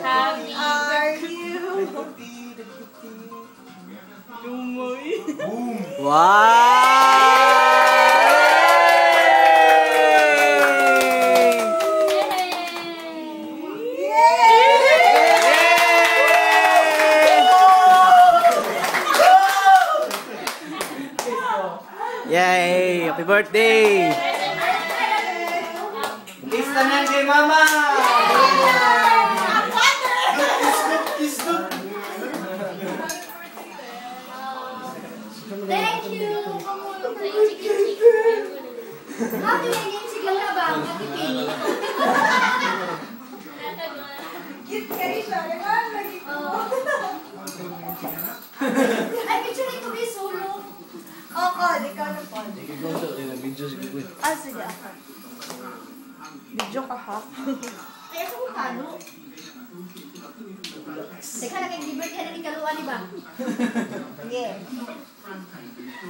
Happy are you? Wow! Yay! Happy birthday! Kiss na nga kay mama! Thank you! Happy wedding sigla na ba? Happy wedding. Cute kayo siya. Nagawin lagi ko. Ay, picture na ito may solo. Oo, ikaw na po. Ah, sige ako. Video ka ha? Ay, ako kung kano. Teka na, kay birthday na rin kaluan, diba? Sige.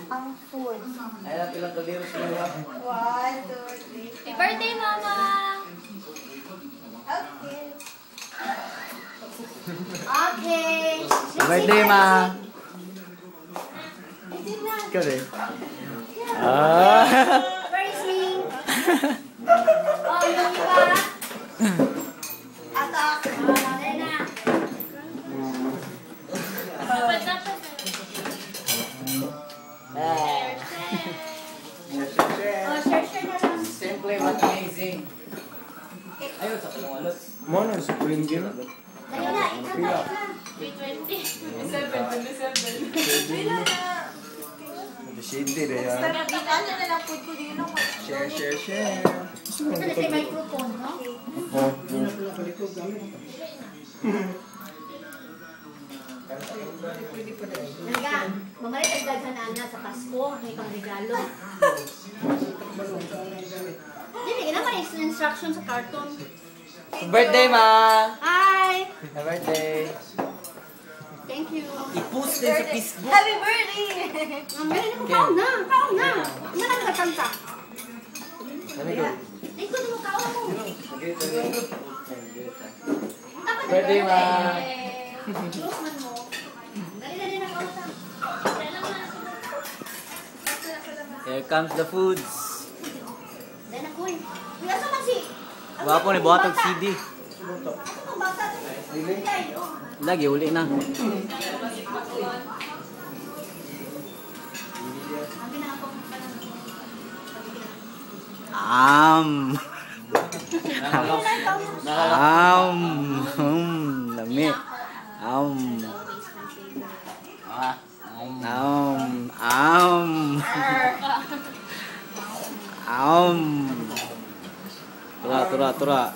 Ang food. Ay, napilang kalirot ko lang. 1, 2, 3. Happy birthday, Mama! Okay. Okay. Happy birthday, ma! Ikaw rin. Ah! Where is me? Oh, yung iba. Atak. Dali na. Dapat dapat. Oh, share na lang. Simple but amazing. Ayun, sa pangalos. Mana sa Pringil? Dali na, ikaw na. 320. 7. Bila na. Hindi rin yan. Ano na lang food ko din ako. Share. Ito na sa microphone, no? Oh. Naga, mamalit ang daghanan na sa Pasko, may pang regalo. Hindi, naman yung instruction sa carton. Happy birthday, ma! Hi! Happy birthday! Thank you. I-post din sa Facebook. Happy birthday! Meron ako, kao na! Ano na nagkakanta? Ano ko? Ikaw na mo, kao mo. Birthday, ma! Close man mo. Dali na kao sa. Here comes the foods. Dali na ko eh. Uy, asa man si? Wapo ni buhat ang CD. Ano ang bata? Ay, oh. Lagi, uli na. Ang pinaka Lami. Tura.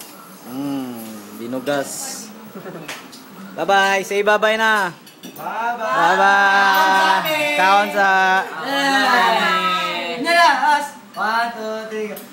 Binugas. Bye-bye. Say bye-bye na. Bye-bye. Kaon sa. Nilaas! 1, 2, 3.